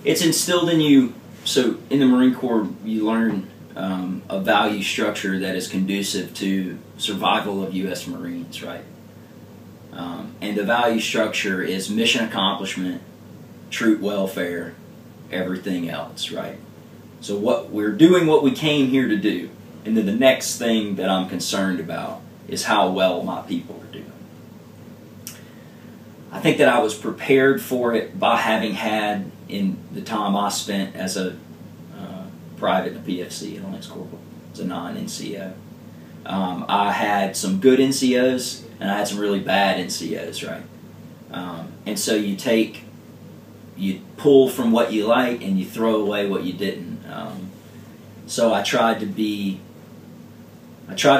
it's instilled in you. So in the Marine Corps, you learn a value structure that is conducive to survival of U.S. Marines, right? And the value structure is mission accomplishment, troop welfare, everything else, right? So what we're doing what we came here to do, and then the next thing that I'm concerned about is how well my people are doing. I think that I was prepared for it by having had, in the time I spent as a private in the PFC, an Lance Corporal, as a non-NCO. I had some good NCOs, and I had some really bad NCOs, right? And so you pull from what you like, and you throw away what you didn't. So I tried to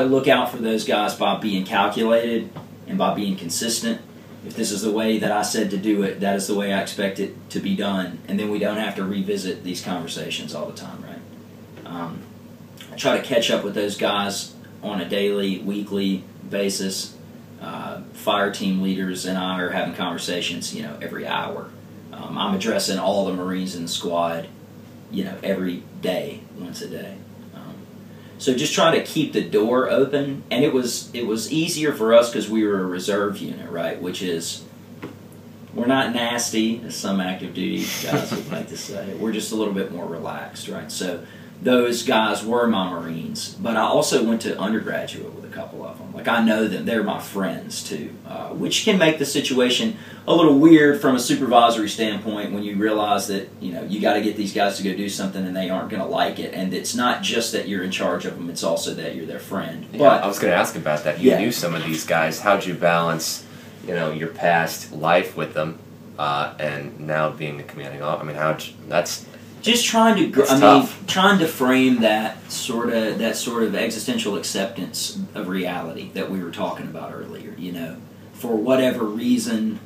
look out for those guys by being calculated and by being consistent. If this is the way that I said to do it, that is the way I expect it to be done, and then we don't have to revisit these conversations all the time, right? I try to catch up with those guys on a daily, weekly basis. Fire team leaders and I are having conversations, every hour. I'm addressing all the Marines in the squad, every day, once a day. So just trying to keep the door open, and it was easier for us because we were a reserve unit, right? Which is, we're not nasty, as some active duty guys would like to say. We're just a little bit more relaxed, right? So those guys were my Marines, but I also went to undergraduate with a couple of them. Like, I know them; they're my friends too, which can make the situation a little weird from a supervisory standpoint when you realize that you got to get these guys to go do something and they aren't going to like it, and it's not just that you're in charge of them; it's also that you're their friend. Yeah, but I was going to ask about that. You knew some of these guys. How'd you balance, your past life with them, and now being the commanding officer? I mean, that's just trying to, trying to frame that sort of existential acceptance of reality that we were talking about earlier. For whatever reason,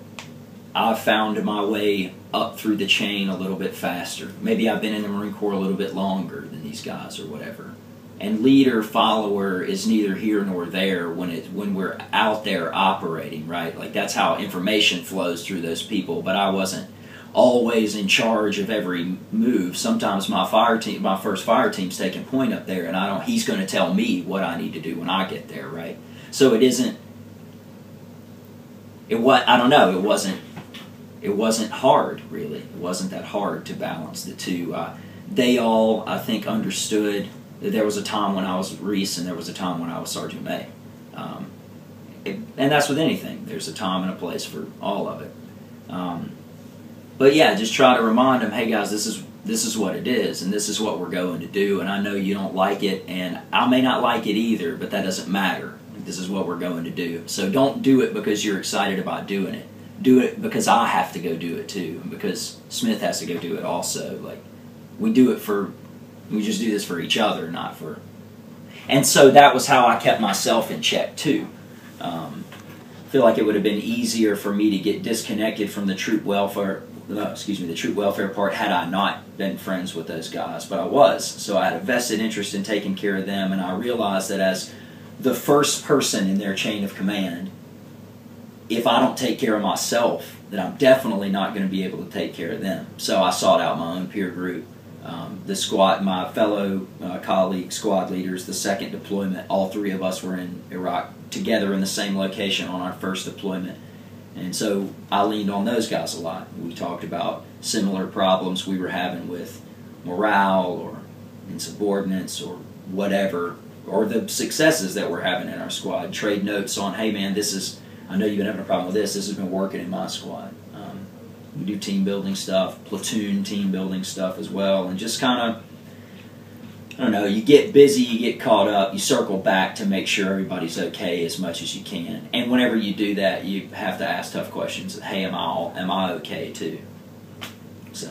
I've found my way up through the chain a little bit faster. Maybe I've been in the Marine Corps a little bit longer than these guys or whatever. And leader, follower is neither here nor there when we're out there operating, right? Like, that's how information flows through those people, but I wasn't always in charge of every move. Sometimes my first fire team's taking point up there, and he's going to tell me what I need to do when I get there, right? So it wasn't hard, really. It wasn't that hard to balance the two. They all, I think, understood that there was a time when I was Reese and there was a time when I was Sergeant May. And that's with anything. There's a time and a place for all of it. But yeah, just try to remind them, hey guys, this is what it is, and this is what we're going to do, and I know you don't like it, and I may not like it either, but that doesn't matter. This is what we're going to do. So don't do it because you're excited about doing it. Do it because I have to go do it too, and because Smith has to go do it also. Like, we just do this for each other, not for... And so that was how I kept myself in check too. I feel like it would have been easier for me to get disconnected from the troop welfare part had I not been friends with those guys, but I was. So I had a vested interest in taking care of them, and I realized that as the first person in their chain of command, if I don't take care of myself, then I'm definitely not going to be able to take care of them. So I sought out my own peer group. The squad, my fellow colleague squad leaders, the second deployment, all three of us were in Iraq together in the same location on our first deployment. And so I leaned on those guys a lot. We talked about similar problems we were having with morale or insubordinates or whatever, or the successes that we're having in our squad. Trade notes on, hey man, I know you've been having a problem with this has been working in my squad. We do team building stuff, platoon team building stuff as well, and just kind of, I don't know, you get busy, you get caught up, you circle back to make sure everybody's okay as much as you can. And whenever you do that, you have to ask tough questions. Hey, am I okay too? So,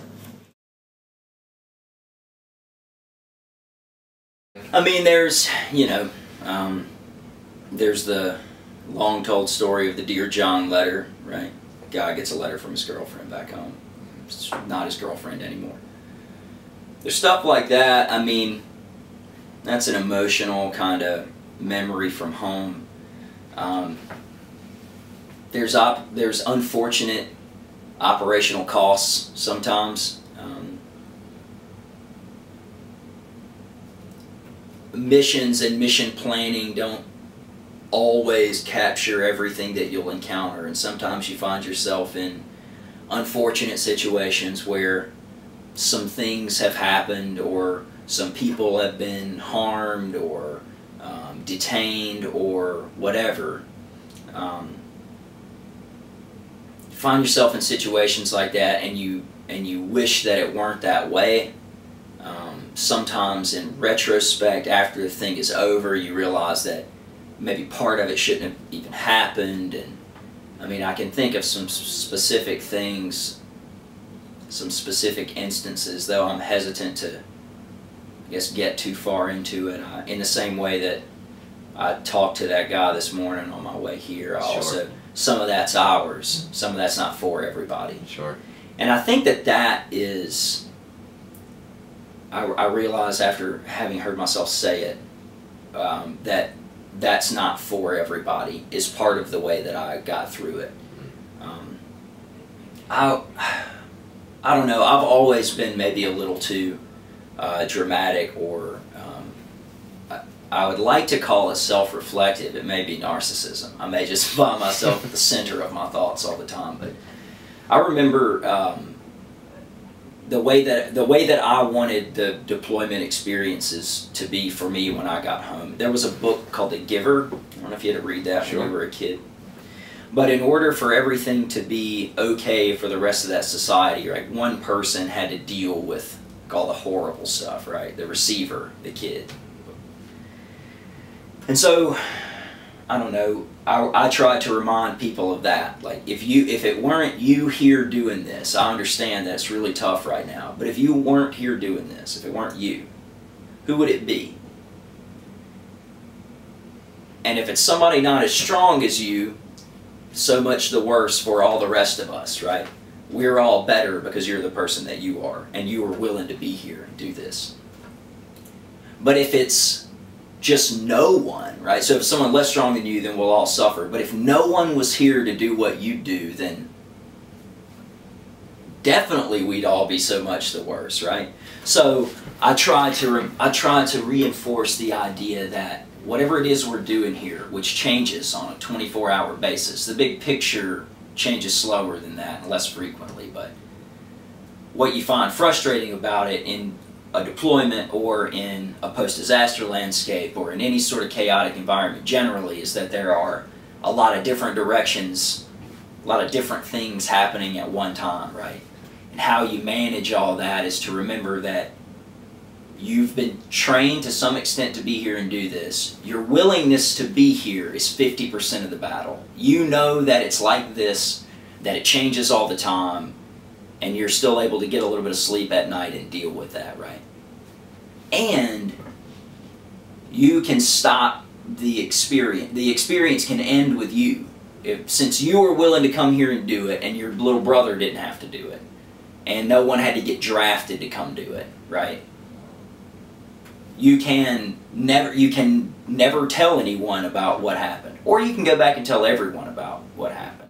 I mean, there's the long-told story of the Dear John letter, right? Guy gets a letter from his girlfriend back home. It's not his girlfriend anymore. There's stuff like that. I mean, that's an emotional kind of memory from home. There's unfortunate operational costs sometimes. missions and mission planning don't always capture everything that you'll encounter, and sometimes you find yourself in unfortunate situations where some things have happened, or some people have been harmed, or detained, or whatever. Find yourself in situations like that, and you wish that it weren't that way. Sometimes in retrospect, after the thing is over, you realize that maybe part of it shouldn't have even happened. And I mean, I can think of some specific things, some specific instances, though I'm hesitant to, I guess, get too far into it. In the same way that I talked to that guy this morning on my way here, Sure. Some of that's ours, some of that's not for everybody. Sure. And I think that is, I realize after having heard myself say it, that that's not for everybody is part of the way that I got through it. I don't know, I've always been maybe a little too dramatic, or I would like to call it self-reflective. It may be narcissism. I may just find myself at the center of my thoughts all the time. But I remember the way that I wanted the deployment experiences to be for me when I got home. There was a book called The Giver. I don't know if you had to read that when you were a kid. But in order for everything to be okay for the rest of that society, right, one person had to deal with all the horrible stuff, right? The receiver, the kid. And so, I don't know, I try to remind people of that. Like, if it weren't you here doing this, I understand that it's really tough right now, but if you weren't here doing this, if it weren't you, who would it be? And if it's somebody not as strong as you, so much the worse for all the rest of us, right? We're all better because you're the person that you are, and you are willing to be here and do this. But if it's just no one, right? So if someone less strong than you, then we'll all suffer. But if no one was here to do what you do, then definitely we'd all be so much the worse, right? So I try to reinforce the idea that whatever it is we're doing here, which changes on a 24-hour basis, the big picture changes slower than that and less frequently, but what you find frustrating about it in a deployment or in a post-disaster landscape or in any sort of chaotic environment generally is that there are a lot of different directions, a lot of different things happening at one time, right? And how you manage all that is to remember that you've been trained to some extent to be here and do this. Your willingness to be here is 50% of the battle. You know that it's like this, that it changes all the time, and you're still able to get a little bit of sleep at night and deal with that, right? And you can stop the experience. The experience can end with you. Since you were willing to come here and do it, and your little brother didn't have to do it, and no one had to get drafted to come do it, right? You can never tell anyone about what happened. Or you can go back and tell everyone about what happened.